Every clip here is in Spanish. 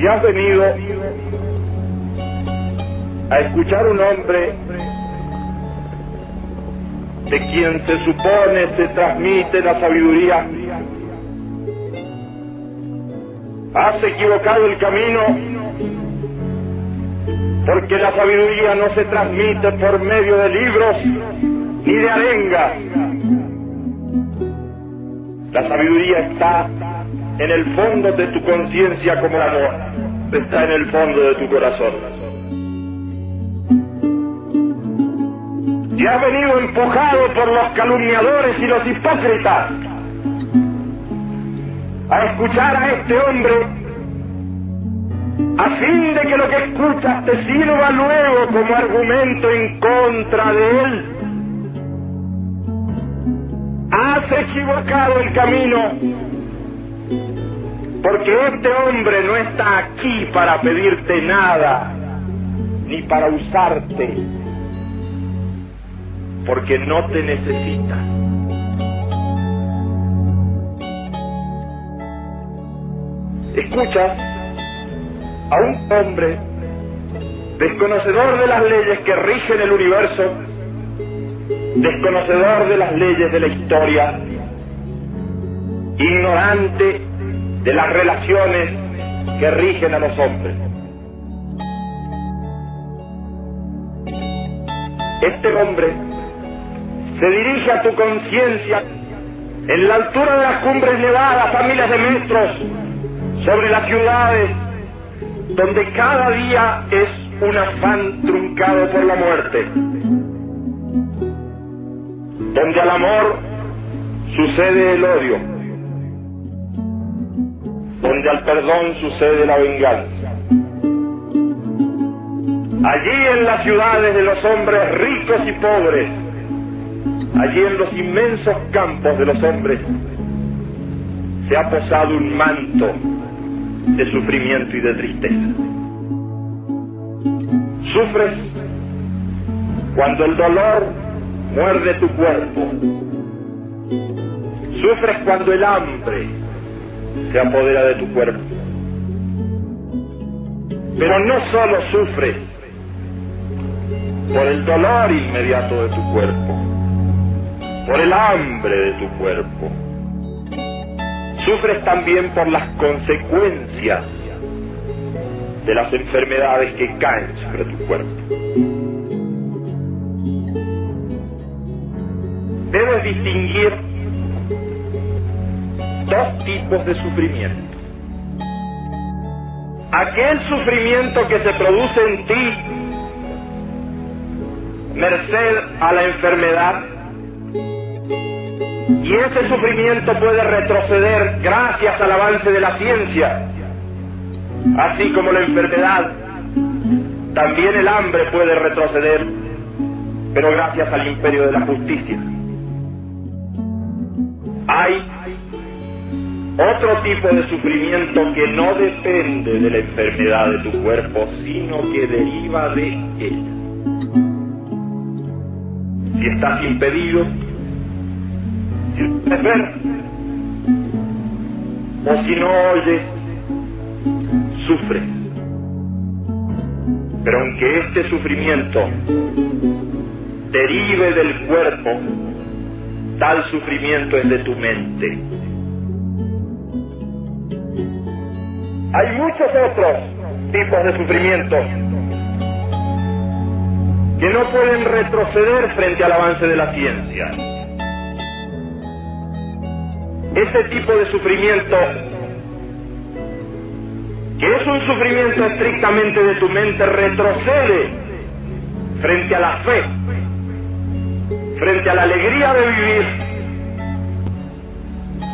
Si has venido a escuchar un hombre de quien se supone se transmite la sabiduría, has equivocado el camino, porque la sabiduría no se transmite por medio de libros ni de arengas. La sabiduría está en el fondo de tu conciencia como el amor, está en el fondo de tu corazón. Y has venido empujado por los calumniadores y los hipócritas a escuchar a este hombre, a fin de que lo que escuchas te sirva luego como argumento en contra de él. Has equivocado el camino, porque este hombre no está aquí para pedirte nada, ni para usarte, porque no te necesita. Escuchas a un hombre desconocedor de las leyes que rigen el universo, desconocedor de las leyes de la historia, ignorante de las relaciones que rigen a los hombres. Este hombre se dirige a tu conciencia en la altura de las cumbres nevadas a miles de metros sobre las ciudades donde cada día es un afán truncado por la muerte, donde al amor sucede el odio, donde al perdón sucede la venganza. Allí en las ciudades de los hombres ricos y pobres, allí en los inmensos campos de los hombres, se ha posado un manto de sufrimiento y de tristeza. Sufres cuando el dolor muerde tu cuerpo. Sufres cuando el hambre se apodera de tu cuerpo. Pero no solo sufres por el dolor inmediato de tu cuerpo, por el hambre de tu cuerpo. Sufres también por las consecuencias de las enfermedades que caen sobre tu cuerpo. Debes distinguir dos tipos de sufrimiento. Aquel sufrimiento que se produce en ti merced a la enfermedad, y ese sufrimiento puede retroceder gracias al avance de la ciencia, así como la enfermedad. También el hambre puede retroceder, pero gracias al imperio de la justicia. Hay otro tipo de sufrimiento que no depende de la enfermedad de tu cuerpo, sino que deriva de ella. Si estás impedido, si no puedes ver, o si no oyes, sufres. Pero aunque este sufrimiento derive del cuerpo, tal sufrimiento es de tu mente. Hay muchos otros tipos de sufrimiento que no pueden retroceder frente al avance de la ciencia. Ese tipo de sufrimiento, que es un sufrimiento estrictamente de tu mente, retrocede frente a la fe, frente a la alegría de vivir,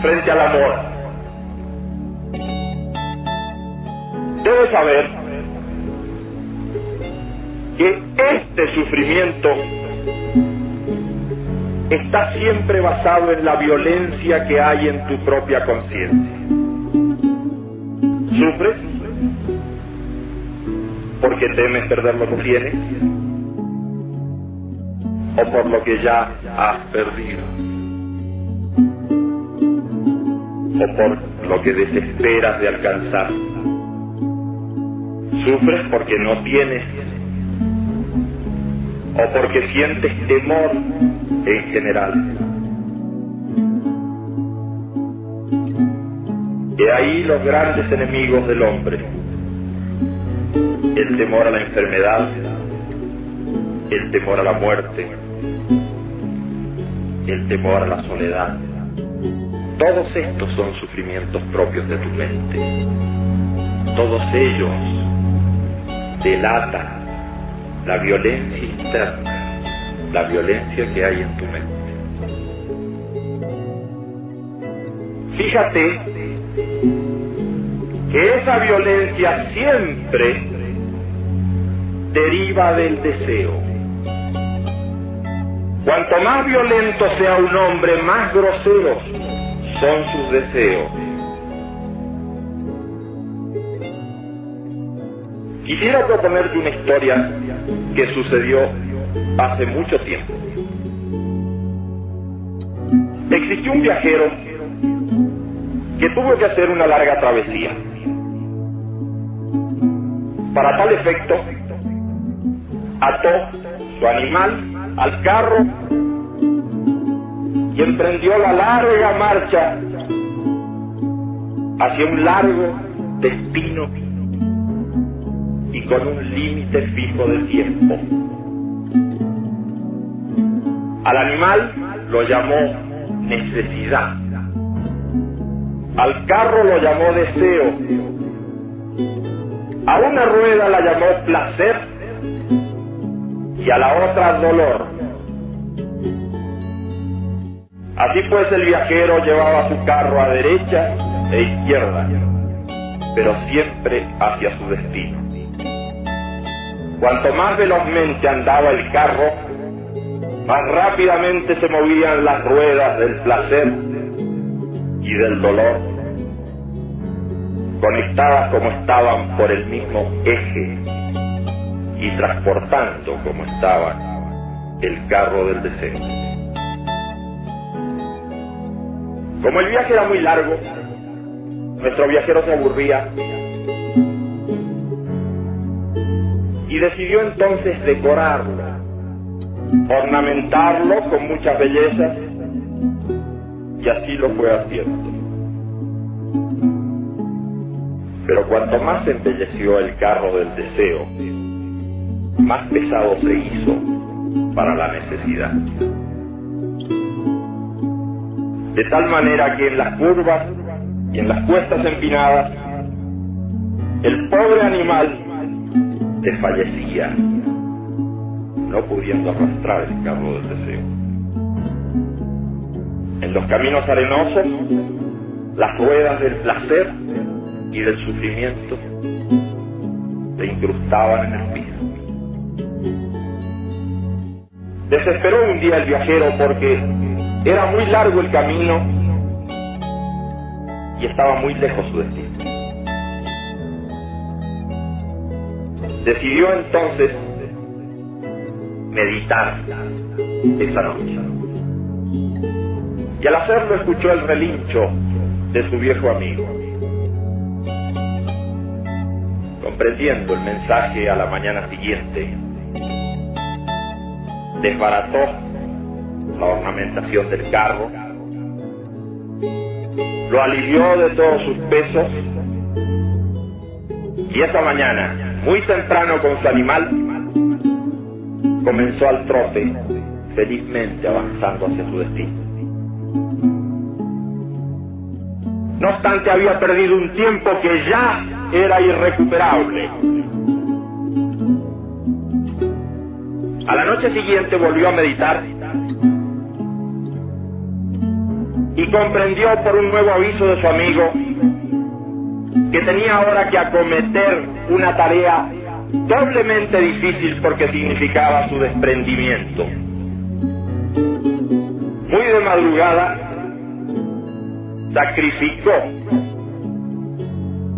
frente al amor. Debes saber que este sufrimiento está siempre basado en la violencia que hay en tu propia conciencia. ¿Sufres porque temes perder lo que tienes? ¿O por lo que ya has perdido? ¿O por lo que desesperas de alcanzar? Sufres porque no tienes o porque sientes temor en general. He ahí los grandes enemigos del hombre: el temor a la enfermedad, el temor a la muerte, el temor a la soledad. Todos estos son sufrimientos propios de tu mente. Todos ellos delatan la violencia interna, la violencia que hay en tu mente. Fíjate que esa violencia siempre deriva del deseo. Cuanto más violento sea un hombre, más groseros son sus deseos. Quisiera proponerte una historia que sucedió hace mucho tiempo. Existió un viajero que tuvo que hacer una larga travesía. Para tal efecto, ató su animal al carro y emprendió la larga marcha hacia un largo destino y con un límite fijo de tiempo. Al animal lo llamó necesidad, al carro lo llamó deseo, a una rueda la llamó placer y a la otra dolor. Así pues, el viajero llevaba su carro a derecha e izquierda, pero siempre hacia su destino. Cuanto más velozmente andaba el carro, más rápidamente se movían las ruedas del placer y del dolor, conectadas como estaban por el mismo eje y transportando como estaba el carro del deseo. Como el viaje era muy largo, nuestro viajero se aburría y decidió entonces decorarlo, ornamentarlo con muchas bellezas, y así lo fue haciendo. Pero cuanto más embelleció el carro del deseo, más pesado se hizo para la necesidad. De tal manera que en las curvas y en las cuestas empinadas, el pobre animal desfallecía, no pudiendo arrastrar el carro del deseo. En los caminos arenosos, las ruedas del placer y del sufrimiento se incrustaban en el piso. Desesperó un día el viajero porque era muy largo el camino y estaba muy lejos su destino. Decidió entonces meditar esa noche. Y al hacerlo escuchó el relincho de su viejo amigo. Comprendiendo el mensaje a la mañana siguiente, desbarató la ornamentación del carro, lo alivió de todos sus pesos y esa mañana, muy temprano con su animal, comenzó al trote, felizmente avanzando hacia su destino. No obstante, había perdido un tiempo que ya era irrecuperable. A la noche siguiente volvió a meditar y comprendió por un nuevo aviso de su amigo que tenía ahora que acometer una tarea doblemente difícil porque significaba su desprendimiento. Muy de madrugada, sacrificó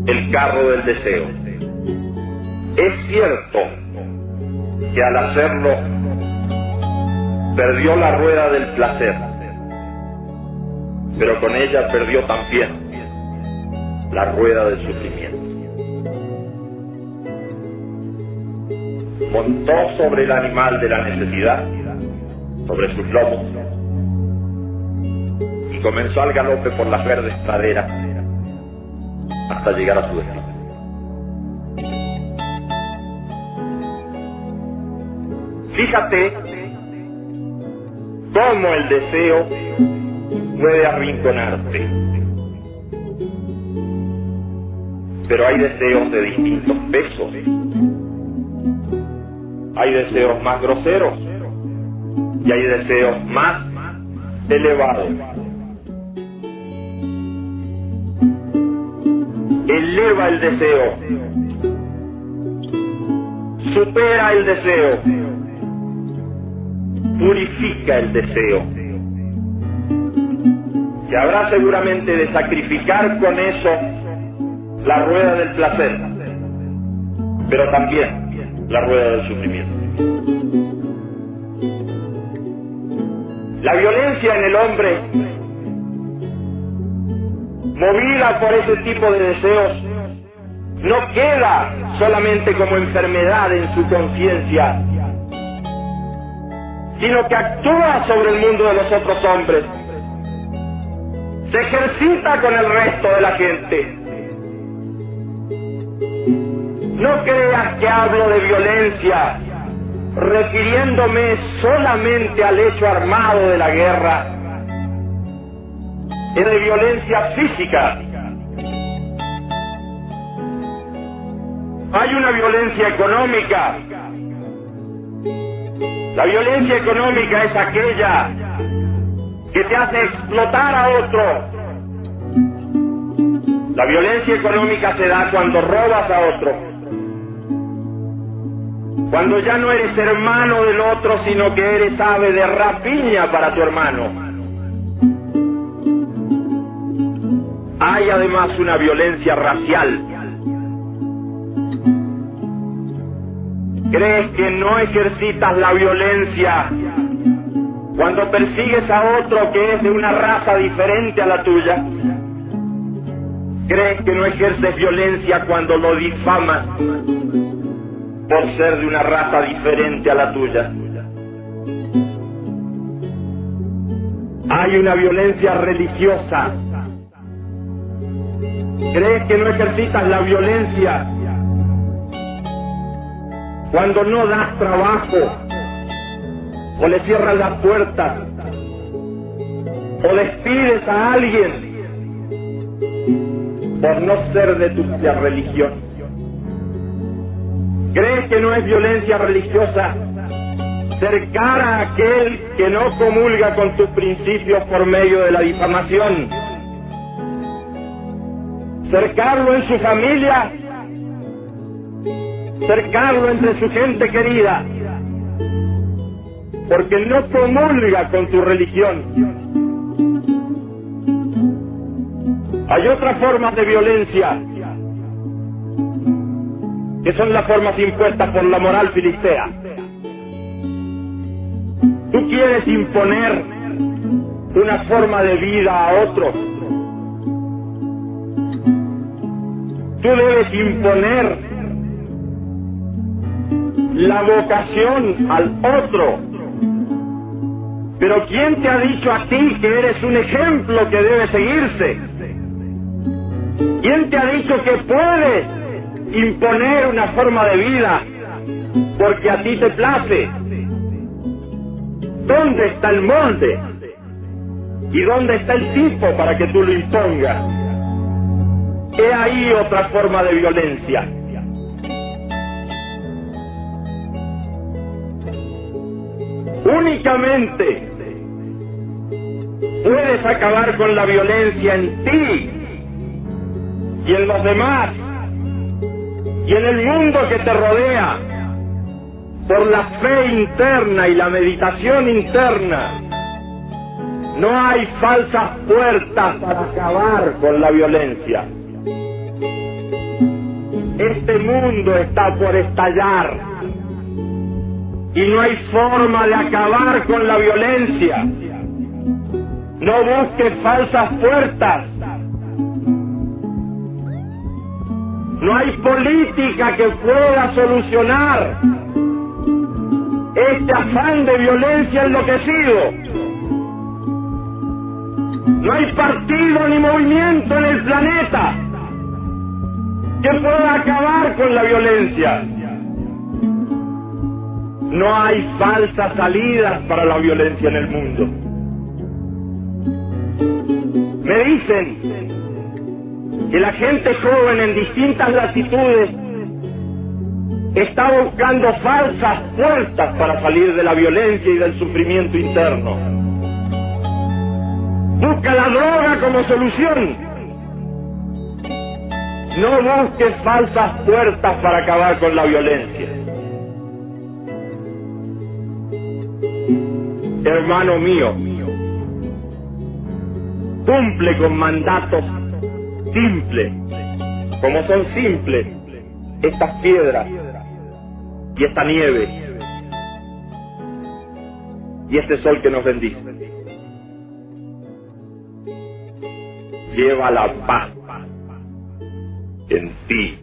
el carro del deseo. Es cierto que al hacerlo perdió la rueda del placer, pero con ella perdió también la rueda del sufrimiento. montó sobre el animal de la necesidad, sobre sus lomos, y comenzó al galope por las verdes praderas hasta llegar a su destino. Fíjate cómo el deseo puede arrinconarte. Pero hay deseos de distintos pesos. Hay deseos más groseros y hay deseos más elevados. Eleva el deseo, supera el deseo, purifica el deseo. Y habrá seguramente de sacrificar con eso la rueda del placer, pero también la rueda del sufrimiento. La violencia en el hombre, movida por ese tipo de deseos, no queda solamente como enfermedad en su conciencia, sino que actúa sobre el mundo de los otros hombres, se ejercita con el resto de la gente. No creas que hablo de violencia refiriéndome solamente al hecho armado de la guerra. Es de violencia física. Hay una violencia económica. La violencia económica es aquella que te hace explotar a otro. La violencia económica se da cuando robas a otro. Cuando ya no eres hermano del otro, sino que eres ave de rapiña para tu hermano. Hay además una violencia racial. ¿Crees que no ejercitas la violencia cuando persigues a otro que es de una raza diferente a la tuya? ¿Crees que no ejerces violencia cuando lo difamas por ser de una raza diferente a la tuya? Hay una violencia religiosa. ¿Crees que no ejercitas la violencia cuando no das trabajo, o le cierras las puertas, o despides a alguien por no ser de tu religión? ¿Crees que no es violencia religiosa cercar a aquel que no comulga con tus principios por medio de la difamación? Cercarlo en su familia, cercarlo entre su gente querida, porque no comulga con tu religión. Hay otras formas de violencia, que son las formas impuestas por la moral filistea. Tú quieres imponer una forma de vida a otros. Tú debes imponer la vocación al otro. Pero ¿quién te ha dicho a ti que eres un ejemplo que debe seguirse? ¿Quién te ha dicho que puedes imponer una forma de vida porque a ti te place? ¿Dónde está el molde? ¿Y dónde está el tipo para que tú lo impongas? He ahí otra forma de violencia. Únicamente puedes acabar con la violencia en ti y en los demás y en el mundo que te rodea por la fe interna y la meditación interna. No hay falsas puertas para acabar con la violencia. Este mundo está por estallar y no hay forma de acabar con la violencia. No busques falsas puertas. No hay política que pueda solucionar este afán de violencia enloquecido. No hay partido ni movimiento en el planeta que pueda acabar con la violencia. No hay falsas salidas para la violencia en el mundo. Me dicen que la gente joven en distintas latitudes está buscando falsas puertas para salir de la violencia y del sufrimiento interno. Busca la droga como solución. No busques falsas puertas para acabar con la violencia. Hermano mío, cumple con mandatos simples, como son simples estas piedras y esta nieve y este sol que nos bendice. Lleva la paz en ti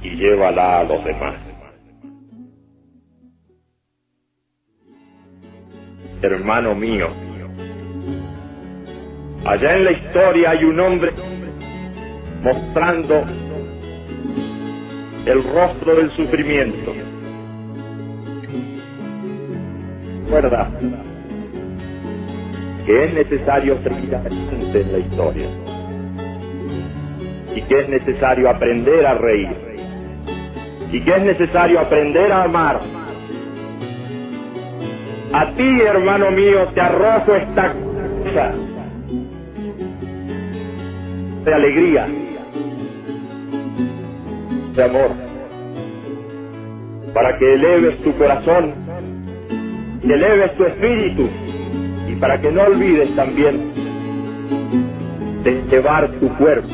y llévala a los demás. Hermano mío, allá en la historia hay un hombre mostrando el rostro del sufrimiento. Recuerda que es necesario seguir adelante en la historia y que es necesario aprender a reír y que es necesario aprender a amar. A ti, hermano mío, te arrojo esta cosa de alegría, de amor, para que eleves tu corazón, que eleves tu espíritu y para que no olvides también de llevar tu cuerpo.